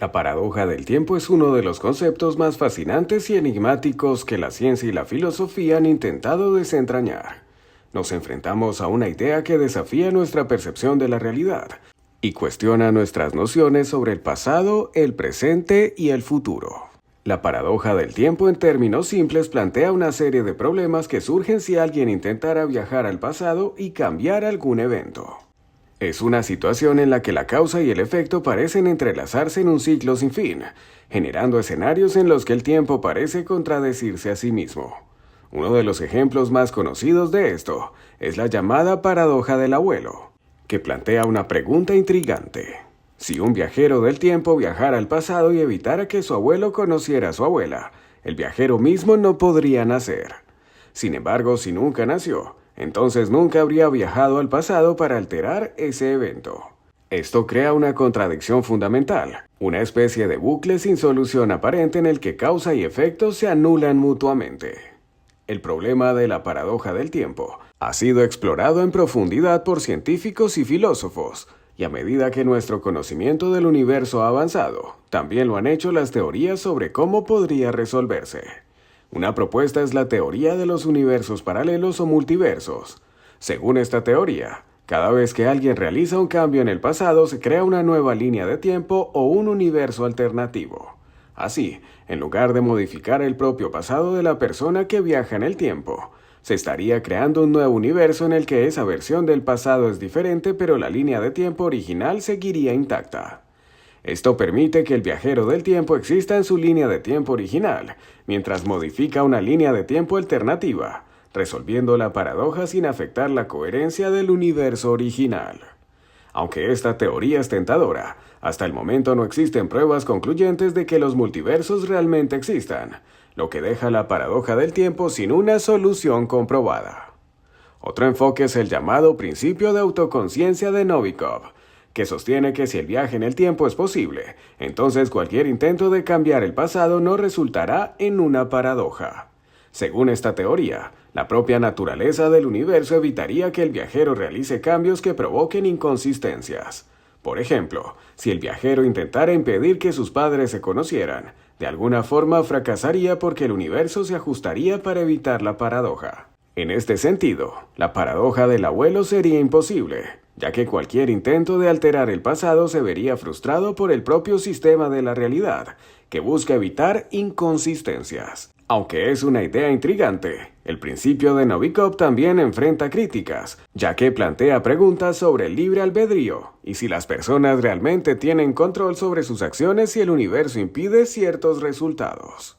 La paradoja del tiempo es uno de los conceptos más fascinantes y enigmáticos que la ciencia y la filosofía han intentado desentrañar. Nos enfrentamos a una idea que desafía nuestra percepción de la realidad y cuestiona nuestras nociones sobre el pasado, el presente y el futuro. La paradoja del tiempo, en términos simples, plantea una serie de problemas que surgen si alguien intentara viajar al pasado y cambiar algún evento. Es una situación en la que la causa y el efecto parecen entrelazarse en un ciclo sin fin, generando escenarios en los que el tiempo parece contradecirse a sí mismo. Uno de los ejemplos más conocidos de esto es la llamada paradoja del abuelo, que plantea una pregunta intrigante. Si un viajero del tiempo viajara al pasado y evitara que su abuelo conociera a su abuela, el viajero mismo no podría nacer. Sin embargo, si nunca nació, entonces nunca habría viajado al pasado para alterar ese evento. Esto crea una contradicción fundamental, una especie de bucle sin solución aparente en el que causa y efecto se anulan mutuamente. El problema de la paradoja del tiempo ha sido explorado en profundidad por científicos y filósofos, y a medida que nuestro conocimiento del universo ha avanzado, también lo han hecho las teorías sobre cómo podría resolverse. Una propuesta es la teoría de los universos paralelos o multiversos. Según esta teoría, cada vez que alguien realiza un cambio en el pasado, se crea una nueva línea de tiempo o un universo alternativo. Así, en lugar de modificar el propio pasado de la persona que viaja en el tiempo, se estaría creando un nuevo universo en el que esa versión del pasado es diferente, pero la línea de tiempo original seguiría intacta. Esto permite que el viajero del tiempo exista en su línea de tiempo original, mientras modifica una línea de tiempo alternativa, resolviendo la paradoja sin afectar la coherencia del universo original. Aunque esta teoría es tentadora, hasta el momento no existen pruebas concluyentes de que los multiversos realmente existan, lo que deja la paradoja del tiempo sin una solución comprobada. Otro enfoque es el llamado principio de autoconciencia de Novikov, que sostiene que si el viaje en el tiempo es posible, entonces cualquier intento de cambiar el pasado no resultará en una paradoja. Según esta teoría, la propia naturaleza del universo evitaría que el viajero realice cambios que provoquen inconsistencias. Por ejemplo, si el viajero intentara impedir que sus padres se conocieran, de alguna forma fracasaría porque el universo se ajustaría para evitar la paradoja. En este sentido, la paradoja del abuelo sería imposible, ya que cualquier intento de alterar el pasado se vería frustrado por el propio sistema de la realidad, que busca evitar inconsistencias. Aunque es una idea intrigante, el principio de Novikov también enfrenta críticas, ya que plantea preguntas sobre el libre albedrío y si las personas realmente tienen control sobre sus acciones si el universo impide ciertos resultados.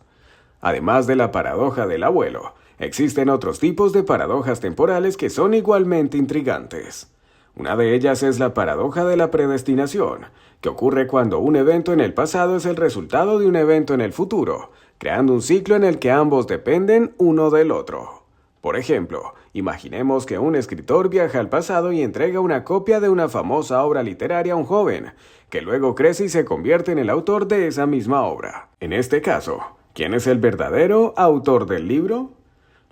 Además de la paradoja del abuelo, existen otros tipos de paradojas temporales que son igualmente intrigantes. Una de ellas es la paradoja de la predestinación, que ocurre cuando un evento en el pasado es el resultado de un evento en el futuro, creando un ciclo en el que ambos dependen uno del otro. Por ejemplo, imaginemos que un escritor viaja al pasado y entrega una copia de una famosa obra literaria a un joven, que luego crece y se convierte en el autor de esa misma obra. En este caso, ¿quién es el verdadero autor del libro?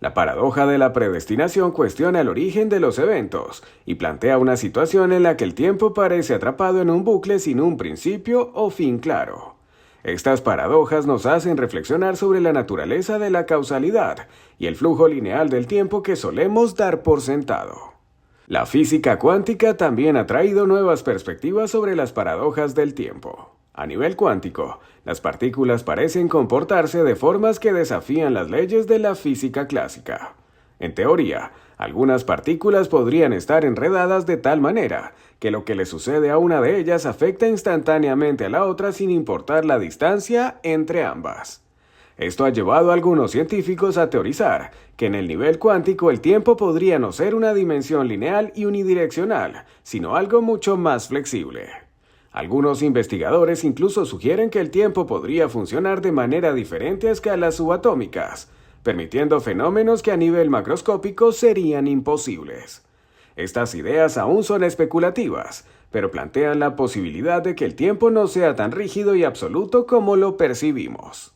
La paradoja de la predestinación cuestiona el origen de los eventos y plantea una situación en la que el tiempo parece atrapado en un bucle sin un principio o fin claro. Estas paradojas nos hacen reflexionar sobre la naturaleza de la causalidad y el flujo lineal del tiempo que solemos dar por sentado. La física cuántica también ha traído nuevas perspectivas sobre las paradojas del tiempo. A nivel cuántico, las partículas parecen comportarse de formas que desafían las leyes de la física clásica. En teoría, algunas partículas podrían estar enredadas de tal manera que lo que le sucede a una de ellas afecta instantáneamente a la otra sin importar la distancia entre ambas. Esto ha llevado a algunos científicos a teorizar que en el nivel cuántico el tiempo podría no ser una dimensión lineal y unidireccional, sino algo mucho más flexible. Algunos investigadores incluso sugieren que el tiempo podría funcionar de manera diferente a escalas subatómicas, permitiendo fenómenos que a nivel macroscópico serían imposibles. Estas ideas aún son especulativas, pero plantean la posibilidad de que el tiempo no sea tan rígido y absoluto como lo percibimos.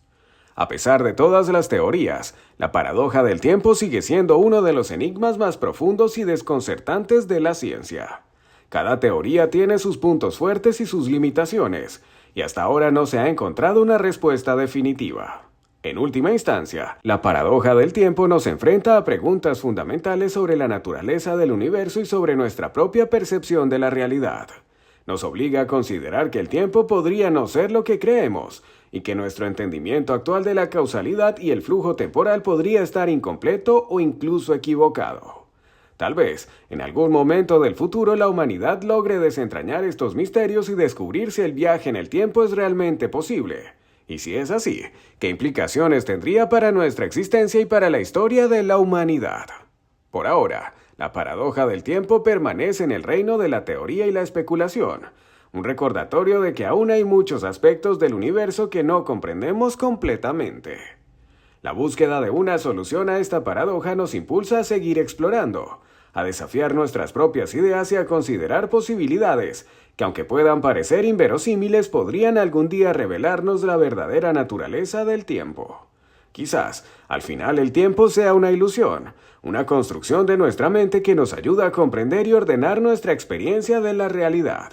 A pesar de todas las teorías, la paradoja del tiempo sigue siendo uno de los enigmas más profundos y desconcertantes de la ciencia. Cada teoría tiene sus puntos fuertes y sus limitaciones, y hasta ahora no se ha encontrado una respuesta definitiva. En última instancia, la paradoja del tiempo nos enfrenta a preguntas fundamentales sobre la naturaleza del universo y sobre nuestra propia percepción de la realidad. Nos obliga a considerar que el tiempo podría no ser lo que creemos, y que nuestro entendimiento actual de la causalidad y el flujo temporal podría estar incompleto o incluso equivocado. Tal vez, en algún momento del futuro, la humanidad logre desentrañar estos misterios y descubrir si el viaje en el tiempo es realmente posible. Y si es así, ¿qué implicaciones tendría para nuestra existencia y para la historia de la humanidad? Por ahora, la paradoja del tiempo permanece en el reino de la teoría y la especulación, un recordatorio de que aún hay muchos aspectos del universo que no comprendemos completamente. La búsqueda de una solución a esta paradoja nos impulsa a seguir explorando, a desafiar nuestras propias ideas y a considerar posibilidades que, aunque puedan parecer inverosímiles, podrían algún día revelarnos la verdadera naturaleza del tiempo. Quizás, al final, el tiempo sea una ilusión, una construcción de nuestra mente que nos ayuda a comprender y ordenar nuestra experiencia de la realidad.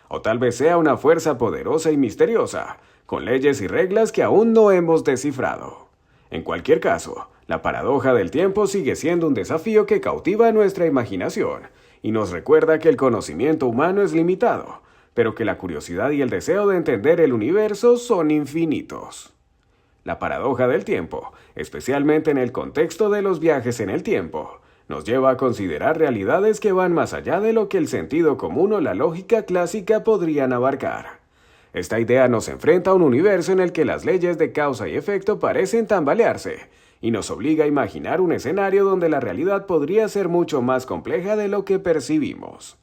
O tal vez sea una fuerza poderosa y misteriosa, con leyes y reglas que aún no hemos descifrado. En cualquier caso, la paradoja del tiempo sigue siendo un desafío que cautiva nuestra imaginación y nos recuerda que el conocimiento humano es limitado, pero que la curiosidad y el deseo de entender el universo son infinitos. La paradoja del tiempo, especialmente en el contexto de los viajes en el tiempo, nos lleva a considerar realidades que van más allá de lo que el sentido común o la lógica clásica podrían abarcar. Esta idea nos enfrenta a un universo en el que las leyes de causa y efecto parecen tambalearse, y nos obliga a imaginar un escenario donde la realidad podría ser mucho más compleja de lo que percibimos.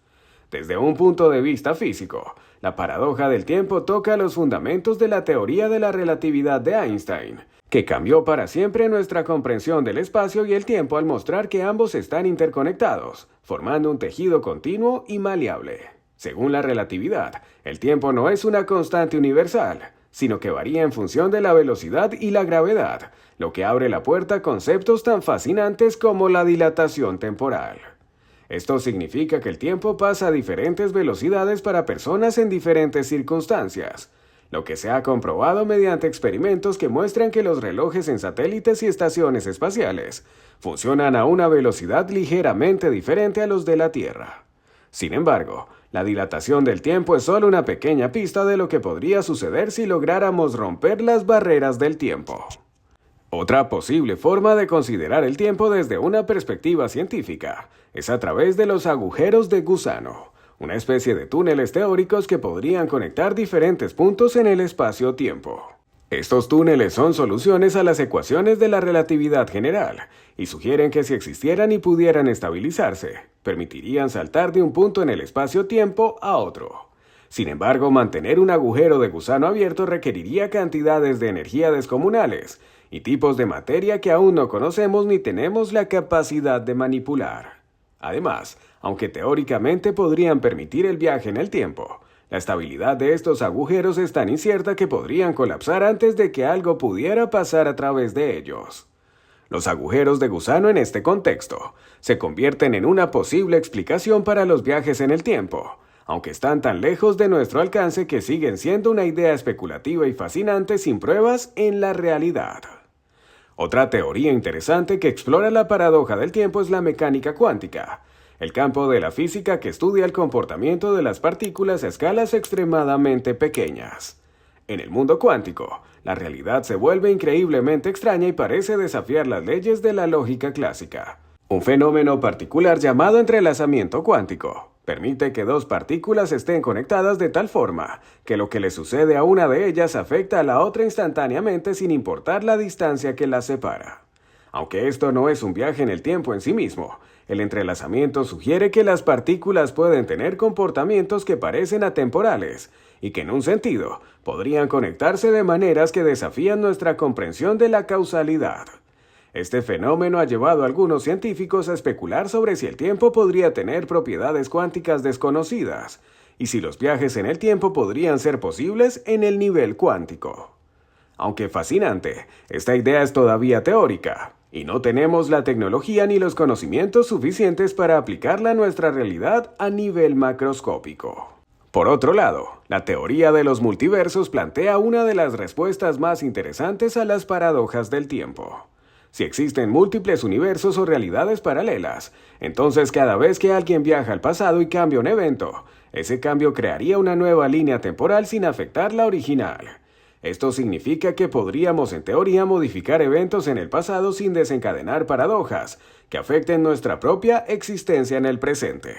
Desde un punto de vista físico, la paradoja del tiempo toca los fundamentos de la teoría de la relatividad de Einstein, que cambió para siempre nuestra comprensión del espacio y el tiempo al mostrar que ambos están interconectados, formando un tejido continuo y maleable. Según la relatividad, el tiempo no es una constante universal, sino que varía en función de la velocidad y la gravedad, lo que abre la puerta a conceptos tan fascinantes como la dilatación temporal. Esto significa que el tiempo pasa a diferentes velocidades para personas en diferentes circunstancias, lo que se ha comprobado mediante experimentos que muestran que los relojes en satélites y estaciones espaciales funcionan a una velocidad ligeramente diferente a los de la Tierra. Sin embargo, la dilatación del tiempo es solo una pequeña pista de lo que podría suceder si lográramos romper las barreras del tiempo. Otra posible forma de considerar el tiempo desde una perspectiva científica es a través de los agujeros de gusano, una especie de túneles teóricos que podrían conectar diferentes puntos en el espacio-tiempo. Estos túneles son soluciones a las ecuaciones de la relatividad general y sugieren que si existieran y pudieran estabilizarse, permitirían saltar de un punto en el espacio-tiempo a otro. Sin embargo, mantener un agujero de gusano abierto requeriría cantidades de energía descomunales y tipos de materia que aún no conocemos ni tenemos la capacidad de manipular. Además, aunque teóricamente podrían permitir el viaje en el tiempo, la estabilidad de estos agujeros es tan incierta que podrían colapsar antes de que algo pudiera pasar a través de ellos. Los agujeros de gusano en este contexto se convierten en una posible explicación para los viajes en el tiempo, aunque están tan lejos de nuestro alcance que siguen siendo una idea especulativa y fascinante sin pruebas en la realidad. Otra teoría interesante que explora la paradoja del tiempo es la mecánica cuántica, el campo de la física que estudia el comportamiento de las partículas a escalas extremadamente pequeñas. En el mundo cuántico, la realidad se vuelve increíblemente extraña y parece desafiar las leyes de la lógica clásica. Un fenómeno particular llamado entrelazamiento cuántico permite que dos partículas estén conectadas de tal forma que lo que le sucede a una de ellas afecta a la otra instantáneamente sin importar la distancia que las separa. Aunque esto no es un viaje en el tiempo en sí mismo, el entrelazamiento sugiere que las partículas pueden tener comportamientos que parecen atemporales y que en un sentido podrían conectarse de maneras que desafían nuestra comprensión de la causalidad. Este fenómeno ha llevado a algunos científicos a especular sobre si el tiempo podría tener propiedades cuánticas desconocidas y si los viajes en el tiempo podrían ser posibles en el nivel cuántico. Aunque fascinante, esta idea es todavía teórica y no tenemos la tecnología ni los conocimientos suficientes para aplicarla a nuestra realidad a nivel macroscópico. Por otro lado, la teoría de los multiversos plantea una de las respuestas más interesantes a las paradojas del tiempo. Si existen múltiples universos o realidades paralelas, entonces cada vez que alguien viaja al pasado y cambia un evento, ese cambio crearía una nueva línea temporal sin afectar la original. Esto significa que podríamos en teoría modificar eventos en el pasado sin desencadenar paradojas que afecten nuestra propia existencia en el presente.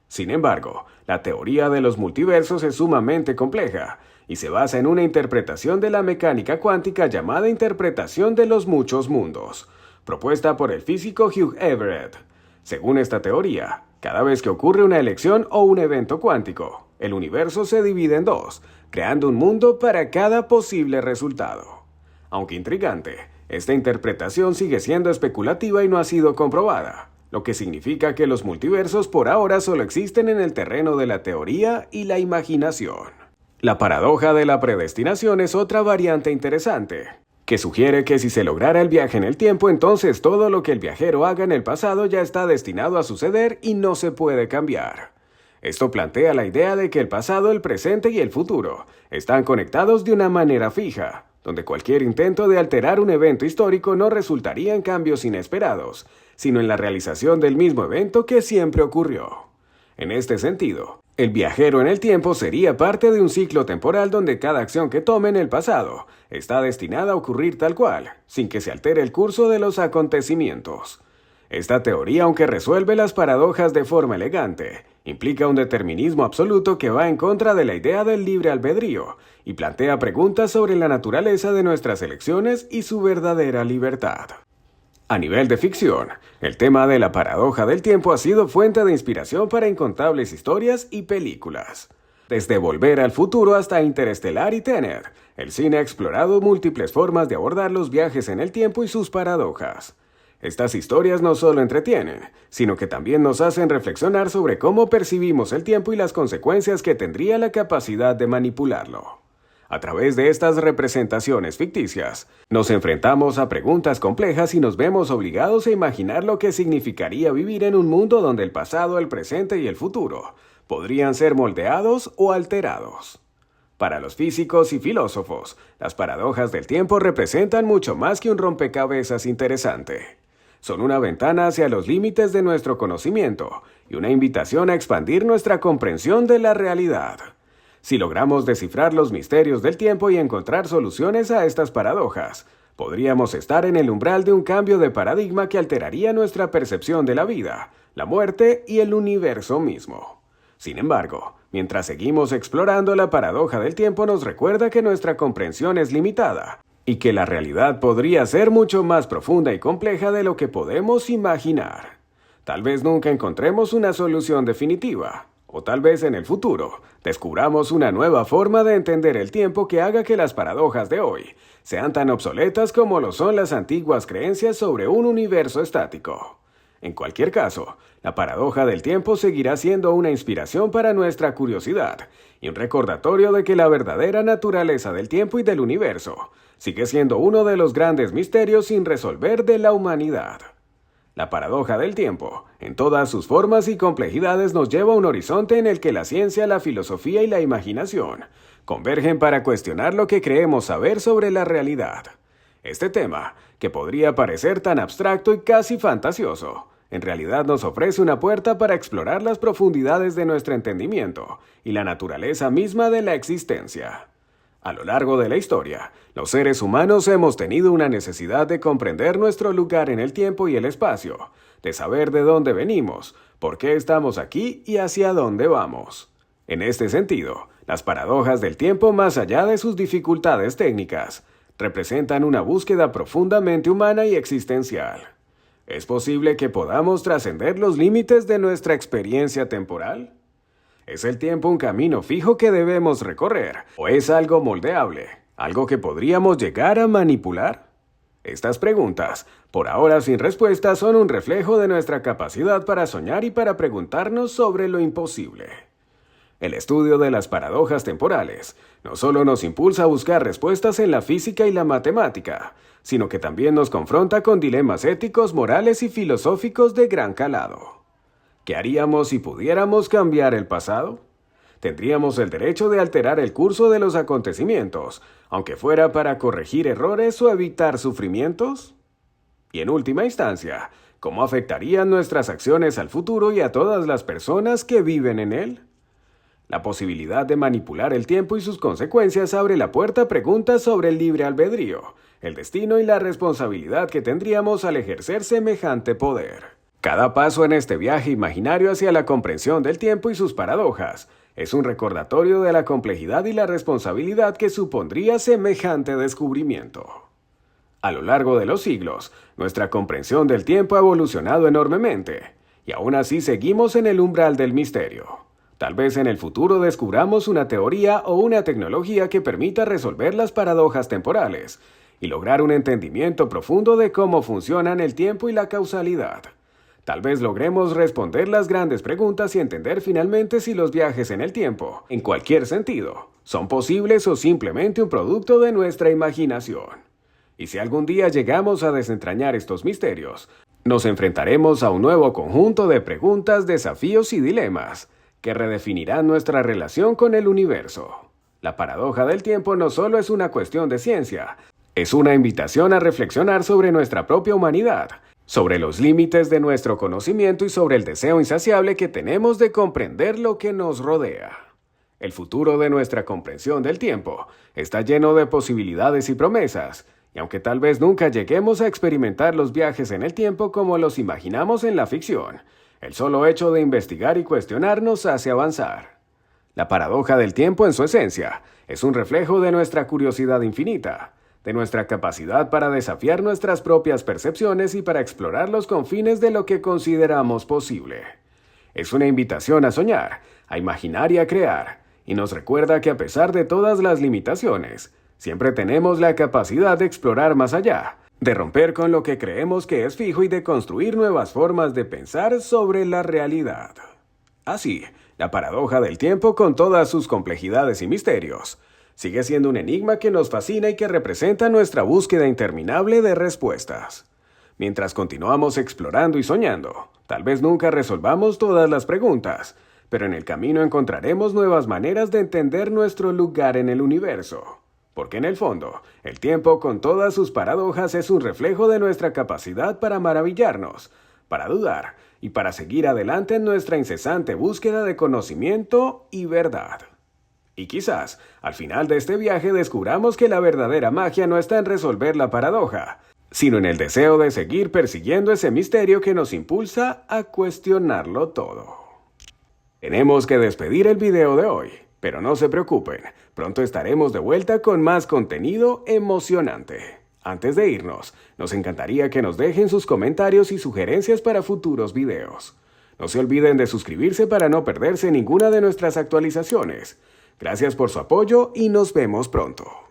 Sin embargo, la teoría de los multiversos es sumamente compleja y se basa en una interpretación de la mecánica cuántica llamada interpretación de los muchos mundos, propuesta por el físico Hugh Everett. Según esta teoría, cada vez que ocurre una elección o un evento cuántico, el universo se divide en dos, creando un mundo para cada posible resultado. Aunque intrigante, esta interpretación sigue siendo especulativa y no ha sido comprobada, lo que significa que los multiversos por ahora solo existen en el terreno de la teoría y la imaginación. La paradoja de la predestinación es otra variante interesante, que sugiere que si se lograra el viaje en el tiempo, entonces todo lo que el viajero haga en el pasado ya está destinado a suceder y no se puede cambiar. Esto plantea la idea de que el pasado, el presente y el futuro están conectados de una manera fija, donde cualquier intento de alterar un evento histórico no resultaría en cambios inesperados, sino en la realización del mismo evento que siempre ocurrió. En este sentido, el viajero en el tiempo sería parte de un ciclo temporal donde cada acción que tome en el pasado está destinada a ocurrir tal cual, sin que se altere el curso de los acontecimientos. Esta teoría, aunque resuelve las paradojas de forma elegante, implica un determinismo absoluto que va en contra de la idea del libre albedrío y plantea preguntas sobre la naturaleza de nuestras elecciones y su verdadera libertad. A nivel de ficción, el tema de la paradoja del tiempo ha sido fuente de inspiración para incontables historias y películas. Desde Volver al Futuro hasta Interestelar y Tenet, el cine ha explorado múltiples formas de abordar los viajes en el tiempo y sus paradojas. Estas historias no solo entretienen, sino que también nos hacen reflexionar sobre cómo percibimos el tiempo y las consecuencias que tendría la capacidad de manipularlo. A través de estas representaciones ficticias, nos enfrentamos a preguntas complejas y nos vemos obligados a imaginar lo que significaría vivir en un mundo donde el pasado, el presente y el futuro podrían ser moldeados o alterados. Para los físicos y filósofos, las paradojas del tiempo representan mucho más que un rompecabezas interesante. Son una ventana hacia los límites de nuestro conocimiento y una invitación a expandir nuestra comprensión de la realidad. Si logramos descifrar los misterios del tiempo y encontrar soluciones a estas paradojas, podríamos estar en el umbral de un cambio de paradigma que alteraría nuestra percepción de la vida, la muerte y el universo mismo. Sin embargo, mientras seguimos explorando, la paradoja del tiempo nos recuerda que nuestra comprensión es limitada y que la realidad podría ser mucho más profunda y compleja de lo que podemos imaginar. Tal vez nunca encontremos una solución definitiva, o tal vez en el futuro descubramos una nueva forma de entender el tiempo que haga que las paradojas de hoy sean tan obsoletas como lo son las antiguas creencias sobre un universo estático. En cualquier caso, la paradoja del tiempo seguirá siendo una inspiración para nuestra curiosidad y un recordatorio de que la verdadera naturaleza del tiempo y del universo sigue siendo uno de los grandes misterios sin resolver de la humanidad. La paradoja del tiempo, en todas sus formas y complejidades, nos lleva a un horizonte en el que la ciencia, la filosofía y la imaginación convergen para cuestionar lo que creemos saber sobre la realidad. Este tema, que podría parecer tan abstracto y casi fantasioso, en realidad nos ofrece una puerta para explorar las profundidades de nuestro entendimiento y la naturaleza misma de la existencia. A lo largo de la historia, los seres humanos hemos tenido una necesidad de comprender nuestro lugar en el tiempo y el espacio, de saber de dónde venimos, por qué estamos aquí y hacia dónde vamos. En este sentido, las paradojas del tiempo, más allá de sus dificultades técnicas, representan una búsqueda profundamente humana y existencial. ¿Es posible que podamos trascender los límites de nuestra experiencia temporal? ¿Es el tiempo un camino fijo que debemos recorrer? ¿O es algo moldeable? ¿Algo que podríamos llegar a manipular? Estas preguntas, por ahora sin respuesta, son un reflejo de nuestra capacidad para soñar y para preguntarnos sobre lo imposible. El estudio de las paradojas temporales no solo nos impulsa a buscar respuestas en la física y la matemática, sino que también nos confronta con dilemas éticos, morales y filosóficos de gran calado. ¿Qué haríamos si pudiéramos cambiar el pasado? tendríamos el derecho de alterar el curso de los acontecimientos, aunque fuera para corregir errores o evitar sufrimientos. Y en última instancia, ¿cómo afectarían nuestras acciones al futuro y a todas las personas que viven en él? La posibilidad de manipular el tiempo y sus consecuencias abre la puerta a preguntas sobre el libre albedrío, el destino y la responsabilidad que tendríamos al ejercer semejante poder. Cada paso en este viaje imaginario hacia la comprensión del tiempo y sus paradojas es un recordatorio de la complejidad y la responsabilidad que supondría semejante descubrimiento. A lo largo de los siglos, nuestra comprensión del tiempo ha evolucionado enormemente, y aún así seguimos en el umbral del misterio. Tal vez en el futuro descubramos una teoría o una tecnología que permita resolver las paradojas temporales y lograr un entendimiento profundo de cómo funcionan el tiempo y la causalidad. Tal vez logremos responder las grandes preguntas y entender finalmente si los viajes en el tiempo, en cualquier sentido, son posibles o simplemente un producto de nuestra imaginación. Y si algún día llegamos a desentrañar estos misterios, nos enfrentaremos a un nuevo conjunto de preguntas, desafíos y dilemas que redefinirán nuestra relación con el universo. La paradoja del tiempo no solo es una cuestión de ciencia, es una invitación a reflexionar sobre nuestra propia humanidad, sobre los límites de nuestro conocimiento y sobre el deseo insaciable que tenemos de comprender lo que nos rodea. El futuro de nuestra comprensión del tiempo está lleno de posibilidades y promesas, y aunque tal vez nunca lleguemos a experimentar los viajes en el tiempo como los imaginamos en la ficción, el solo hecho de investigar y cuestionar nos hace avanzar. La paradoja del tiempo en su esencia es un reflejo de nuestra curiosidad infinita, de nuestra capacidad para desafiar nuestras propias percepciones y para explorar los confines de lo que consideramos posible. Es una invitación a soñar, a imaginar y a crear, y nos recuerda que a pesar de todas las limitaciones, siempre tenemos la capacidad de explorar más allá, de romper con lo que creemos que es fijo y de construir nuevas formas de pensar sobre la realidad. Así, la paradoja del tiempo, con todas sus complejidades y misterios, sigue siendo un enigma que nos fascina y que representa nuestra búsqueda interminable de respuestas. Mientras continuamos explorando y soñando, tal vez nunca resolvamos todas las preguntas, pero en el camino encontraremos nuevas maneras de entender nuestro lugar en el universo. Porque en el fondo, el tiempo con todas sus paradojas es un reflejo de nuestra capacidad para maravillarnos, para dudar y para seguir adelante en nuestra incesante búsqueda de conocimiento y verdad. Y quizás, al final de este viaje descubramos que la verdadera magia no está en resolver la paradoja, sino en el deseo de seguir persiguiendo ese misterio que nos impulsa a cuestionarlo todo. Tenemos que despedir el video de hoy, pero no se preocupen, pronto estaremos de vuelta con más contenido emocionante. Antes de irnos, nos encantaría que nos dejen sus comentarios y sugerencias para futuros videos. No se olviden de suscribirse para no perderse ninguna de nuestras actualizaciones. Gracias por su apoyo y nos vemos pronto.